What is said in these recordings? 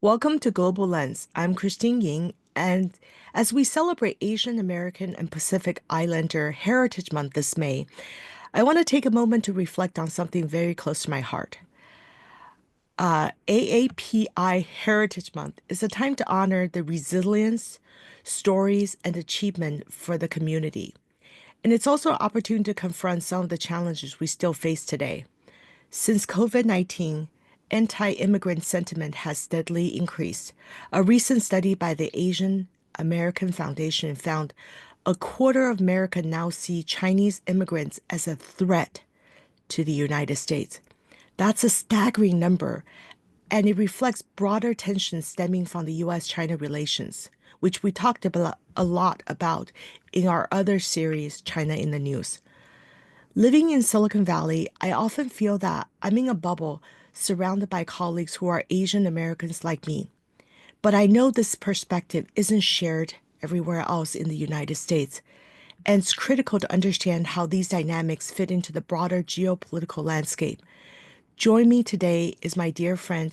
Welcome to Global Lens. I'm Christine Ying, and as we celebrate Asian American and Pacific Islander Heritage Month this May, I want to take a moment to reflect on something very close to my heart. AAPI Heritage Month is a time to honor the resilience, stories, and achievement for the community. And it's also an opportunity to confront some of the challenges we still face today. Since COVID-19, anti-immigrant sentiment has steadily increased. A recent study by the Asian American Foundation found a quarter of America now see Chinese immigrants as a threat to the United States. That's a staggering number, and it reflects broader tensions stemming from the U.S. China relations, which we talked about a lot about in our other series, China in the News. Living in Silicon Valley, I often feel that I'm in a bubble surrounded by colleagues who are Asian Americans like me. But I know this perspective isn't shared everywhere else in the United States, and it's critical to understand how these dynamics fit into the broader geopolitical landscape. Join me today is my dear friend,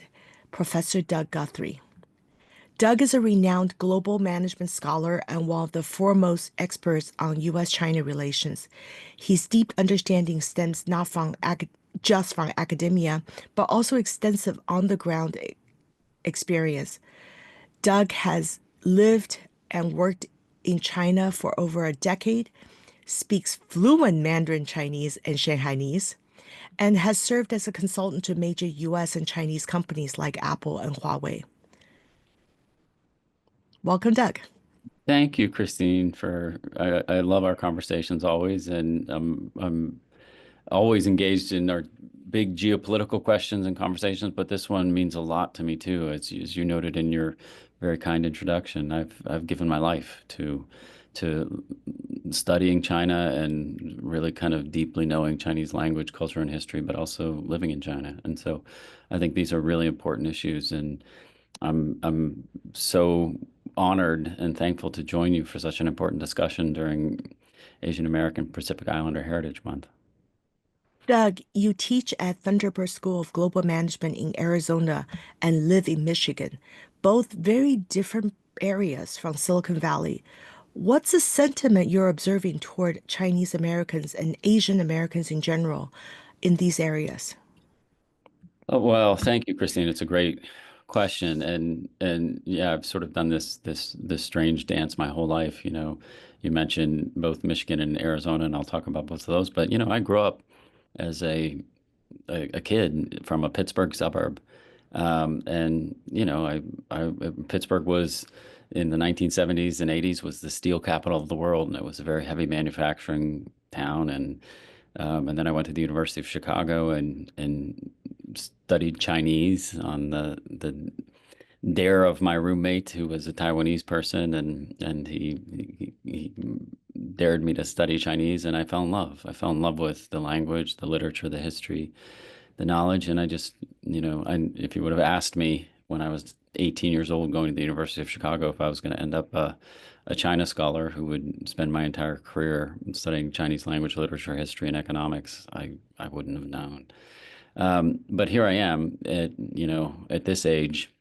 Professor Doug Guthrie. Doug is a renowned global management scholar and one of the foremost experts on U.S. China relations. His deep understanding stems not from just from academia, but also extensive on the ground experience. Doug has lived and worked in China for over a decade, speaks fluent Mandarin Chinese and Shanghainese, and has served as a consultant to major U.S. and Chinese companies like Apple and Huawei. Welcome, Doug. Thank you, Christine, I love our conversations always, and I'm always engaged in our big geopolitical questions and conversations, but this one means a lot to me too. As you noted in your very kind introduction, I've given my life to studying China and really kind of deeply knowing Chinese language, culture, and history, but also living in China. And so I think these are really important issues, and I'm so honored and thankful to join you for such an important discussion during Asian American Pacific Islander Heritage Month. Doug, you teach at Thunderbird School of Global Management in Arizona and live in Michigan, both very different areas from Silicon Valley. What's the sentiment you're observing toward Chinese Americans and Asian Americans in general in these areas? Oh, well, thank you, Christine. It's a great question, and yeah, I've sort of done this strange dance my whole life. You mentioned both Michigan and Arizona, and I'll talk about both of those. But I grew up as a kid from a Pittsburgh suburb. And Pittsburgh was in the 1970s and 80s was the steel capital of the world, and it was a very heavy manufacturing town. And then I went to the University of Chicago and studied Chinese on the dare of my roommate, who was a Taiwanese person, and he dared me to study Chinese, and I fell in love. I fell in love with the language, the literature, the history, the knowledge, and I just, if you would have asked me when I was 18 years old going to the University of Chicago if I was going to end up a China scholar who would spend my entire career studying Chinese language, literature, history, and economics, I wouldn't have known. But here I am at this age,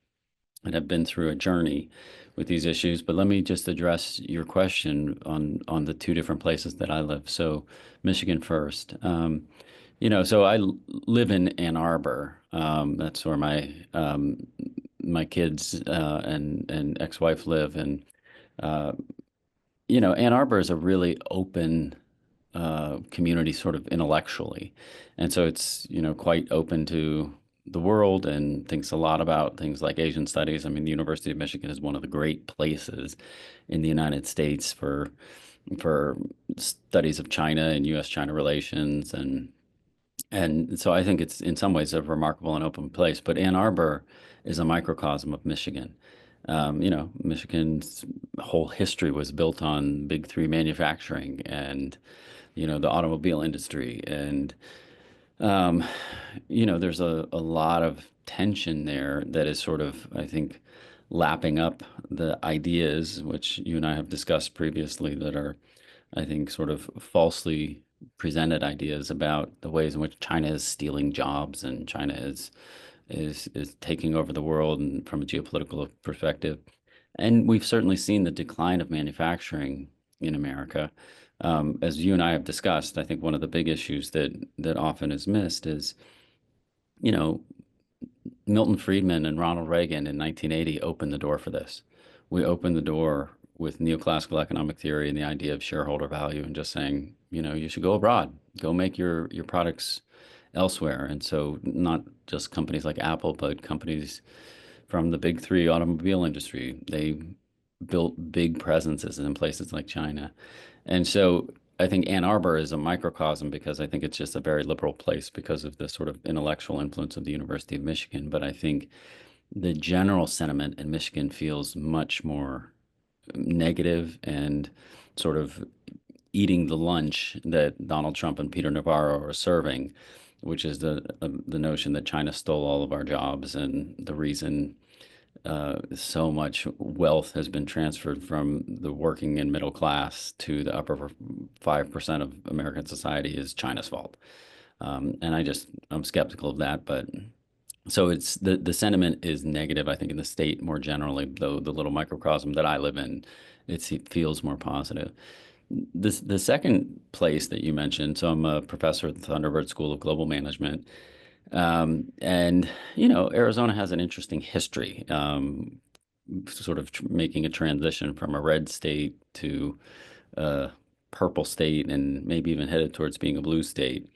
and have been through a journey with these issues. But let me just address your question on the two different places that I live. So Michigan first. So live in Ann Arbor. That's where my kids and ex-wife live. And uh, Ann Arbor is a really open community, sort of intellectually, and so it's quite open to the world and thinks a lot about things like Asian studies. I mean, the University of Michigan is one of the great places in the United States for studies of China and U.S. China relations, and so I think it's in some ways a remarkable and open place. But Ann Arbor is a microcosm of Michigan. Michigan's whole history was built on big three manufacturing and the automobile industry. And um, there's a lot of tension there that is sort of, I think, lapping up the ideas which you and I have discussed previously that are, I think, sort of falsely presented ideas about the ways in which China is stealing jobs and China is is taking over the world and from a geopolitical perspective. And we've certainly seen the decline of manufacturing in America. As you and I have discussed, I think one of the big issues that often is missed is, you know, Milton Friedman and Ronald Reagan in 1980 opened the door for this. We opened the door with neoclassical economic theory and the idea of shareholder value and just saying, you should go abroad, go make your products elsewhere. And so not just companies like Apple, but companies from the big three automobile industry, they built big presences in places like China. And so I think Ann Arbor is a microcosm because I think it's just a very liberal place because of the sort of intellectual influence of the University of Michigan. But I think the general sentiment in Michigan feels much more negative and sort of eating the lunch that Donald Trump and Peter Navarro are serving, which is the notion that China stole all of our jobs and the reason so much wealth has been transferred from the working and middle class to the upper 5% of American society is China's fault. And I'm skeptical of that, but so it's the sentiment is negative, I think, in the state more generally, though the little microcosm that I live in, it feels more positive. The second place that you mentioned, so I'm a professor at the Thunderbird School of Global Management. And, Arizona has an interesting history, sort of making a transition from a red state to a purple state and maybe even headed towards being a blue state.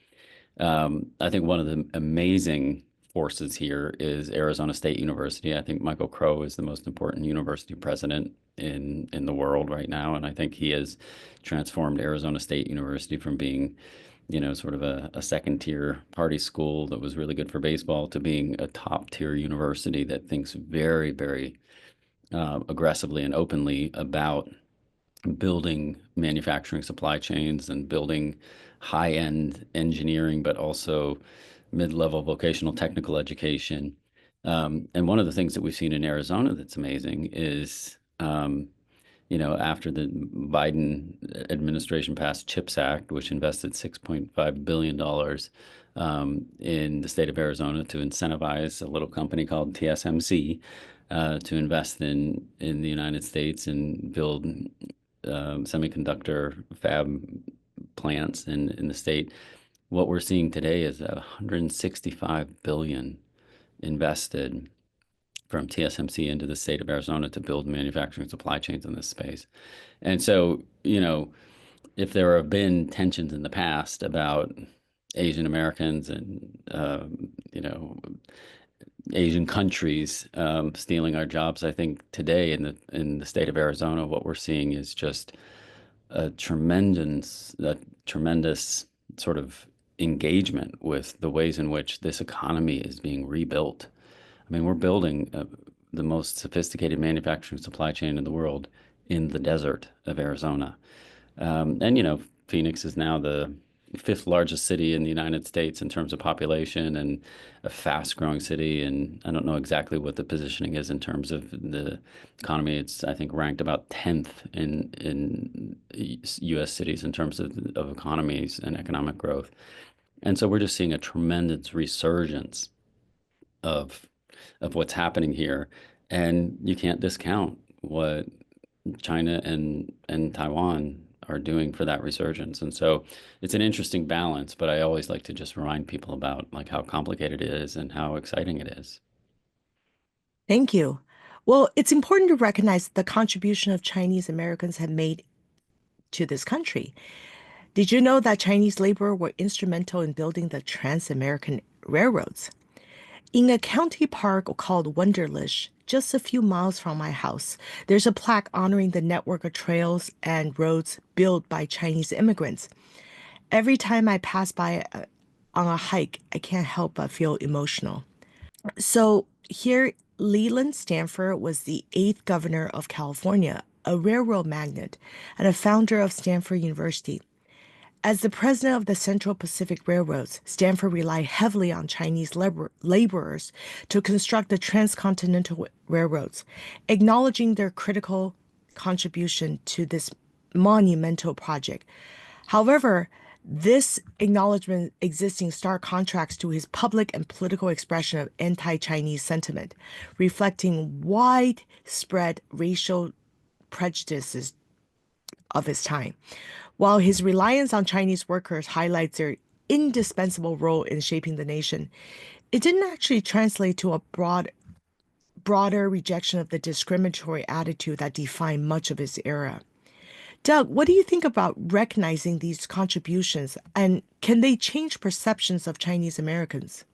I think one of the amazing forces here is Arizona State University. I think Michael Crow is the most important university president in the world right now, and I think he has transformed Arizona State University from being, sort of a second tier party school that was really good for baseball to being a top tier university that thinks very, very aggressively and openly about building manufacturing supply chains and building high-end engineering, but also mid-level vocational technical education. And one of the things that we've seen in Arizona that's amazing is, after the Biden administration passed CHIPS Act, which invested $6.5 billion in the state of Arizona to incentivize a little company called TSMC to invest in the United States and build semiconductor fab plants in the state. What we're seeing today is 165 billion invested from TSMC into the state of Arizona to build manufacturing supply chains in this space. And so, if there have been tensions in the past about Asian Americans and, Asian countries stealing our jobs, I think today in the state of Arizona, what we're seeing is just a tremendous sort of engagement with the ways in which this economy is being rebuilt. I mean, we're building the most sophisticated manufacturing supply chain in the world in the desert of Arizona. And, Phoenix is now the fifth largest city in the United States in terms of population and a fast growing city. And I don't know exactly what the positioning is in terms of the economy. It's, I think, ranked about 10th in U.S. cities in terms of economies and economic growth. And so we're just seeing a tremendous resurgence of what's happening here. And you can't discount what China and Taiwan are doing for that resurgence. And so it's an interesting balance, but I always like to just remind people about like how complicated it is and how exciting it is. Thank you. Well, it's important to recognize the contribution of Chinese Americans have made to this country. Did you know that Chinese labor were instrumental in building the Trans-American railroads? In a county park called Wunderlich, just a few miles from my house, there's a plaque honoring the network of trails and roads built by Chinese immigrants. Every time I pass by on a hike, I can't help but feel emotional. So here, Leland Stanford was the eighth governor of California, a railroad magnate, and a founder of Stanford University. As the president of the Central Pacific Railroads, Stanford relied heavily on Chinese laborers to construct the transcontinental railroads, acknowledging their critical contribution to this monumental project. However, This acknowledgement exists in stark contrast to his public and political expression of anti-Chinese sentiment, reflecting widespread racial prejudices of his time. While his reliance on Chinese workers highlights their indispensable role in shaping the nation, it didn't actually translate to a broader rejection of the discriminatory attitude that defined much of his era. Doug, what do you think about recognizing these contributions, and can they change perceptions of Chinese Americans?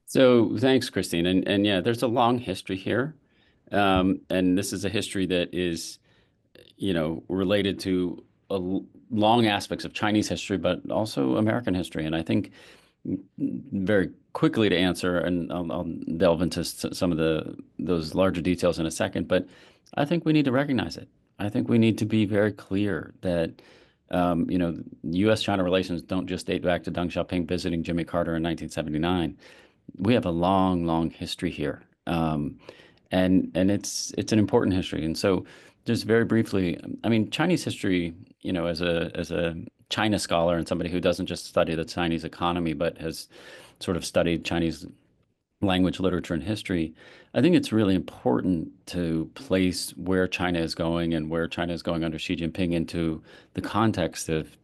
So thanks, Christine. And yeah, there's a long history here. And this is a history that is, related to long aspects of Chinese history, but also American history. And I think very quickly to answer, and I'll delve into some of those larger details in a second, but I think we need to recognize it. I think we need to be very clear that U.S. China relations don't just date back to Deng Xiaoping visiting Jimmy Carter in 1979. We have a long, long history here, and it's an important history. And so, just very briefly, I mean, Chinese history, as a China scholar and somebody who doesn't just study the Chinese economy, but has sort of studied Chinese language, literature, and history, I think it's really important to place where China is going and where China is going under Xi Jinping into the context of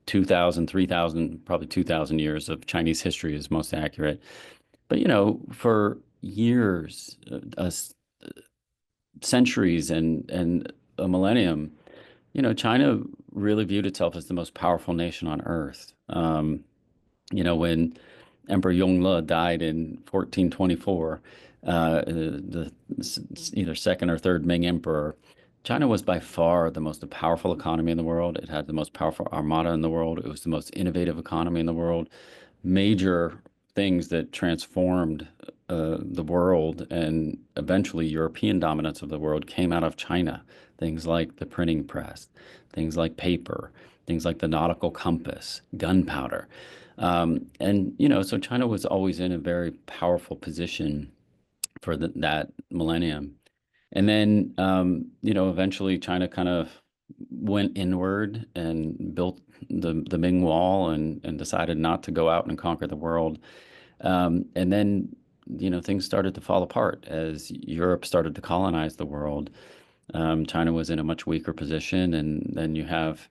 2,000, 3,000, probably 2,000 years of Chinese history is most accurate. But, for years, centuries and a millennium, China really viewed itself as the most powerful nation on earth. When Emperor Yongle died in 1424, either second or third Ming emperor, China was by far the most powerful economy in the world. It had the most powerful armada in the world. It was the most innovative economy in the world. Major things that transformed the world and eventually European dominance of the world came out of China. Things like the printing press, things like paper, things like the nautical compass, gunpowder. So China was always in a very powerful position for that millennium. And then, eventually China kind of went inward and built the Ming Wall and decided not to go out and conquer the world. And then, things started to fall apart as Europe started to colonize the world. China was in a much weaker position, and then you have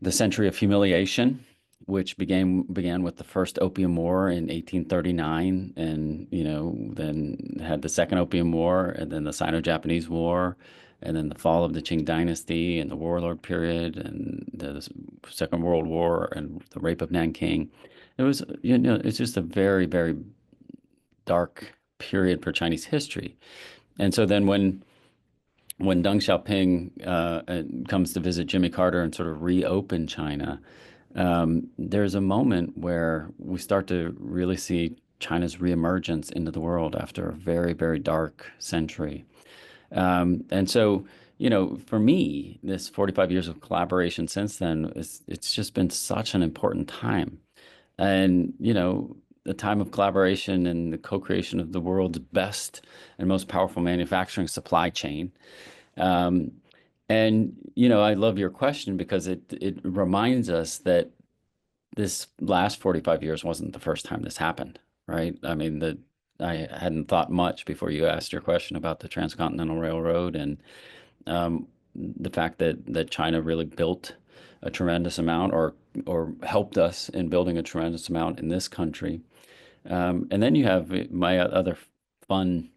the Century of Humiliation, which began with the first Opium War in 1839, and then had the Second Opium War, and then the Sino-Japanese War, and then the fall of the Qing Dynasty and the warlord period, and the Second World War, and the rape of Nanking. It was, it's just a very, very dark period for Chinese history. And so then when Deng Xiaoping comes to visit Jimmy Carter and sort of reopen China, there's a moment where we start to really see China's reemergence into the world after a very, very dark century. And so, for me, this 45 years of collaboration since then, it's just been such an important time. And, the time of collaboration and the co-creation of the world's best and most powerful manufacturing supply chain. Um, I love your question because it reminds us that this last 45 years wasn't the first time this happened, right? I mean, I hadn't thought much before you asked your question about the Transcontinental Railroad and the fact that China really built a tremendous amount or helped us in building a tremendous amount in this country. And then you have my other fun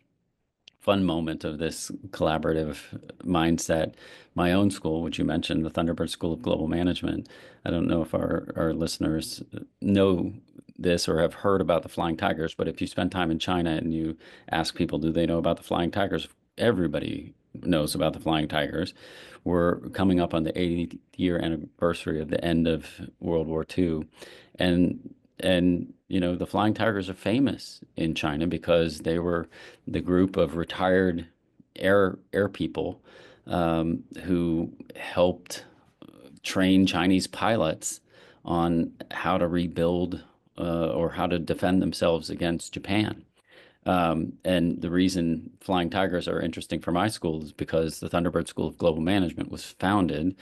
fun moment of this collaborative mindset. My own school, which you mentioned, the Thunderbird School of Global Management. I don't know if our listeners know this or have heard about the Flying Tigers, but if you spend time in China and you ask people, do they know about the Flying Tigers? Everybody knows about the Flying Tigers. We're coming up on the 80th year anniversary of the end of World War II. And the Flying Tigers are famous in China because they were the group of retired air people who helped train Chinese pilots on how to rebuild or how to defend themselves against Japan. And the reason Flying Tigers are interesting for my school is because the Thunderbird School of Global Management was founded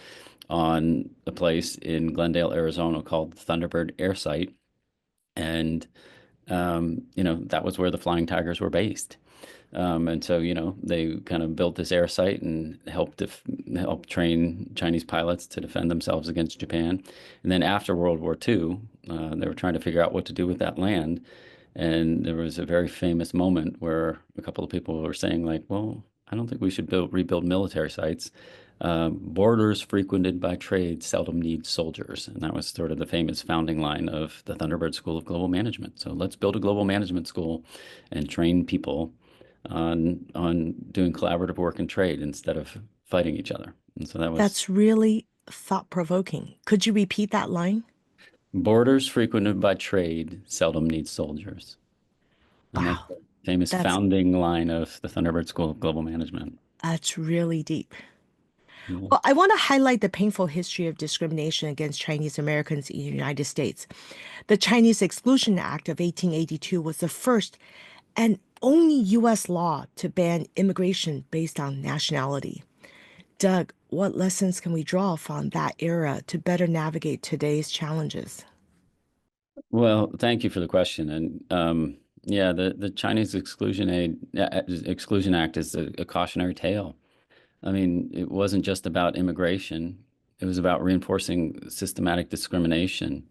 on a place in Glendale, Arizona called Thunderbird Air Site. And, that was where the Flying Tigers were based. And so, they kind of built this air site and help train Chinese pilots to defend themselves against Japan. And then after World War II, they were trying to figure out what to do with that land. And there was a very famous moment where a couple of people were saying, like, well, I don't think we should rebuild military sites. Borders frequented by trade seldom need soldiers. And that was sort of the famous founding line of the Thunderbird School of Global Management. So let's build a global management school and train people on doing collaborative work and trade instead of fighting each other. And so that was That's really thought-provoking. Could you repeat that line? borders frequented by trade seldom need soldiers. And that's Wow, the famous that's founding line of the Thunderbird School of Global Management. that's really deep. Yeah. Well, I want to highlight the painful history of discrimination against Chinese Americans in the United States. The Chinese Exclusion Act of 1882 was the first and only U.S. law to ban immigration based on nationality. Doug, what lessons can we draw from that era to better navigate today's challenges? Well, thank you for the question. And yeah, the Chinese Exclusion Act is a cautionary tale. I mean, it wasn't just about immigration. It was about reinforcing systematic discrimination.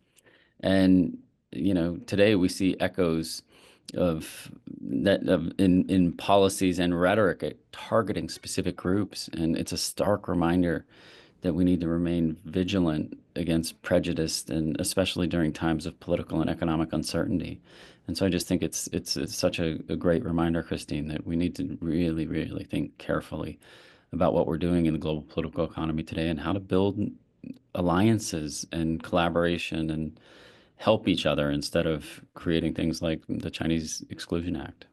And, today we see echoes of in policies and rhetoric at targeting specific groups. And it's a stark reminder that we need to remain vigilant against prejudice, and especially during times of political and economic uncertainty. And so I just think it's such a great reminder, Christine, that we need to really, really think carefully about what we're doing in the global political economy today and how to build alliances and collaboration and help each other instead of creating things like the Chinese Exclusion Act.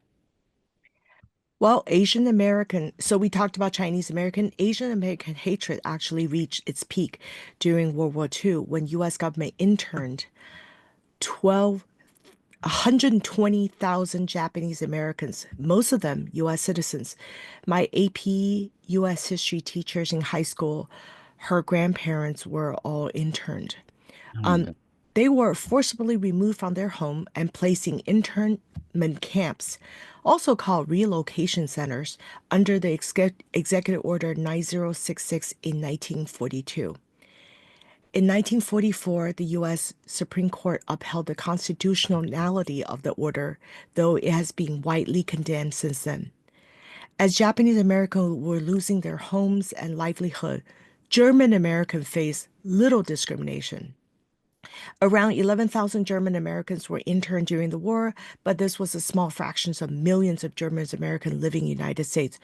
Well, Asian American, so we talked about Chinese American. Asian American hatred actually reached its peak during World War II when U.S. government interned 12 120,000 Japanese Americans, most of them U.S. citizens. My AP U.S. history teachers in high school, her grandparents were all interned. Oh my God. They were forcibly removed from their home and placed in internment camps, also called relocation centers, under the Executive Order 9066 in 1942. In 1944, the U.S. Supreme Court upheld the constitutionality of the order, though it has been widely condemned since then. As Japanese Americans were losing their homes and livelihood, German Americans faced little discrimination. Around 11,000 German Americans were interned during the war, but this was a small fraction of millions of German Americans living in the United States.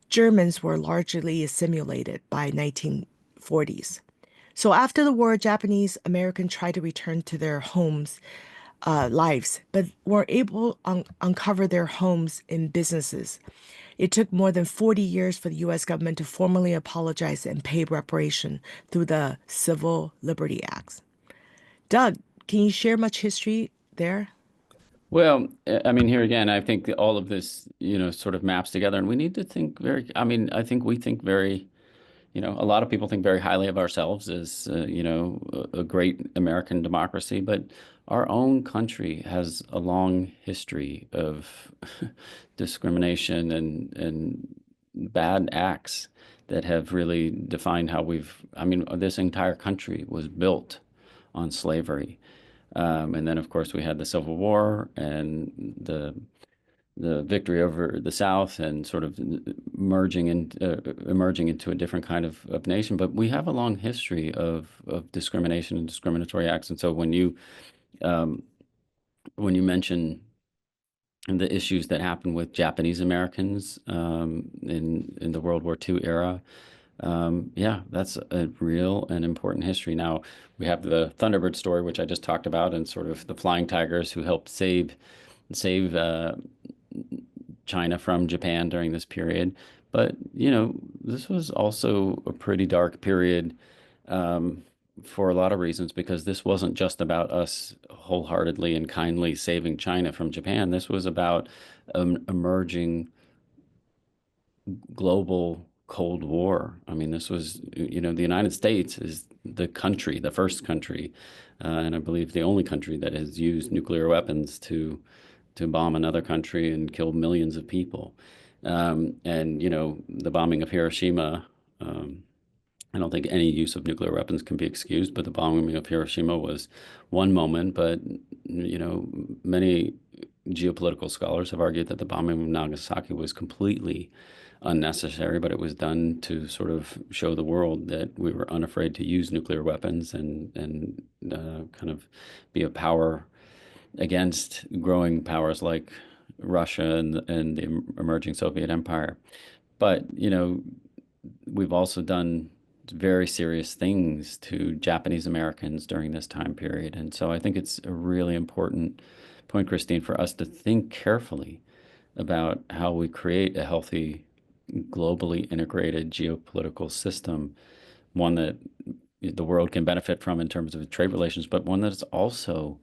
Germans were largely assimilated by 1940s. So after the war, Japanese Americans tried to return to their homes, lives, but were able to uncover their homes in businesses. It took more than 40 years for the U.S. government to formally apologize and pay reparation through the Civil Liberty Acts. Doug, can you share much history there? Well, I mean, here again, I think that all of this, sort of maps together, and we need to think I mean, I think we think very, a lot of people think very highly of ourselves as, a great American democracy, but our own country has a long history of discrimination and bad acts that have really defined how I mean, this entire country was built on slavery. And then, of course, we had the Civil War and the victory over the South and sort of emerging into a different kind of nation. But we have a long history of discrimination and discriminatory acts. And so when you mention the issues that happened with Japanese Americans in the World War II era, yeah, that's a real and important history. Now, we have the Thunderbird story, which I just talked about, and sort of the Flying Tigers who helped save China from Japan during this period. But, this was also a pretty dark period for a lot of reasons, because this wasn't just about us wholeheartedly and kindly saving China from Japan. This was about emerging global Cold War. I mean, this was, the United States is the country, the first country, and I believe the only country that has used nuclear weapons to bomb another country and kill millions of people. And the bombing of Hiroshima. I don't think any use of nuclear weapons can be excused, but the bombing of Hiroshima was one moment. But many geopolitical scholars have argued that the bombing of Nagasaki was completely unnecessary, but it was done to sort of show the world that we were unafraid to use nuclear weapons and kind of be a power against growing powers like Russia and the emerging Soviet Empire. But we've also done very serious things to Japanese Americans during this time period. And so I think it's a really important point, Christine, for us to think carefully about how we create a healthy, globally integrated geopolitical system, one that the world can benefit from in terms of trade relations, but one that's also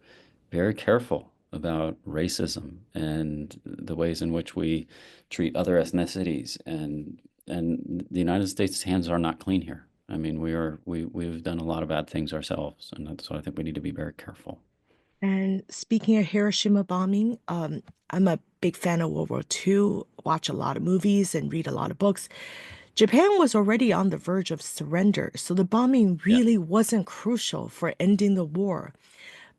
very careful about racism and the ways in which we treat other ethnicities. And the United States' hands are not clean here. I mean, we've done a lot of bad things ourselves, and so I think we need to be very careful. And speaking of Hiroshima bombing, I'm a big fan of World War II, watch a lot of movies and read a lot of books. Japan was already on the verge of surrender, so the bombing Yeah, really wasn't crucial for ending the war.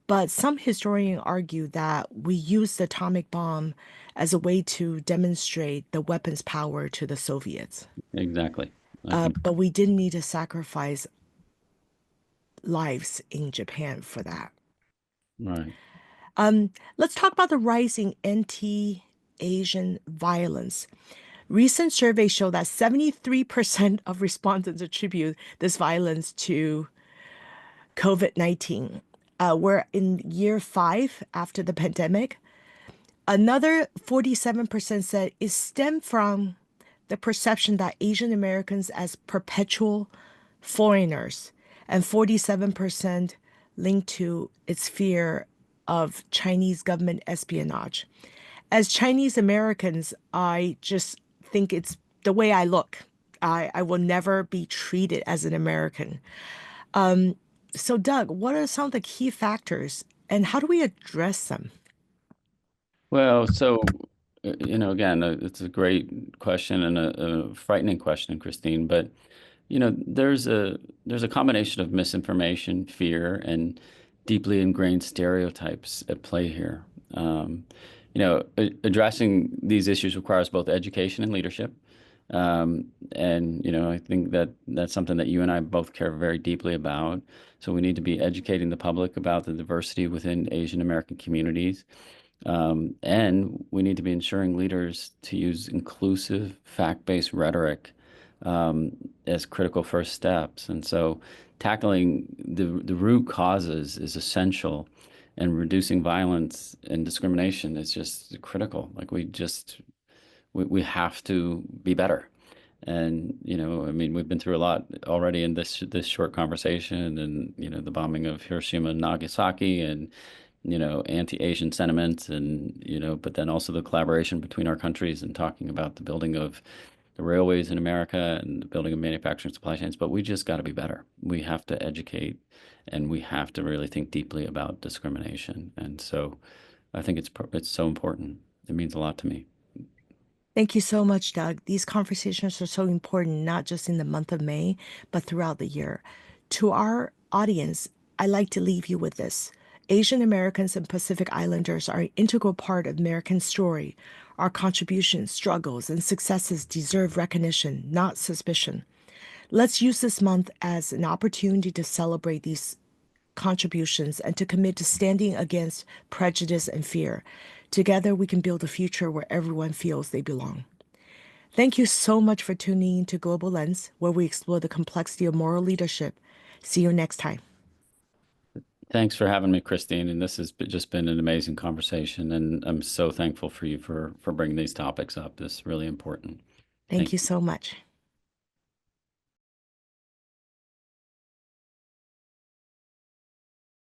But some historians argue that we used the atomic bomb as a way to demonstrate the weapon's power to the Soviets. exactly. I can. But we didn't need to sacrifice lives in Japan for that. Right. Let's talk about the rising anti-Asian violence. Recent surveys show that 73% of respondents attribute this violence to COVID-19. We're in year 5 after the pandemic. Another 47% said it stemmed from the perception that Asian Americans as perpetual foreigners, and 47% linked to its fear of Chinese government espionage. As Chinese Americans, I just think it's the way I look. I will never be treated as an American. So, Doug, what are some of the key factors and how do we address them? Well, so, again, it's a great question and a frightening question, Christine. But there's a combination of misinformation, fear, and deeply ingrained stereotypes at play here. Addressing these issues requires both education and leadership. And I think that that's something that you and I both care very deeply about. So we need to be educating the public about the diversity within Asian American communities. And we need to be ensuring leaders to use inclusive, fact-based rhetoric as critical first steps. And so tackling the root causes is essential, and reducing violence and discrimination is just critical. Like we have to be better. And I mean, we've been through a lot already in this short conversation, and the bombing of Hiroshima and Nagasaki, and anti-Asian sentiments, and but then also the collaboration between our countries and talking about the building of the railways in America and the building of manufacturing supply chains. But we just got to be better. We have to educate, and we have to really think deeply about discrimination. And so I think it's so important. It means a lot to me. Thank you so much, Doug. These conversations are so important, not just in the month of May, but throughout the year. To our audience, I'd like to leave you with this. Asian Americans and Pacific Islanders are an integral part of American story. Our contributions, struggles, and successes deserve recognition, not suspicion. Let's use this month as an opportunity to celebrate these contributions and to commit to standing against prejudice and fear. Together, we can build a future where everyone feels they belong. Thank you so much for tuning in to Global Lens, where we explore the complexity of moral leadership. See you next time. Thanks for having me, Christine. And this has just been an amazing conversation. And I'm so thankful for you for bringing these topics up. This is really important. Thank Thank you you. so much.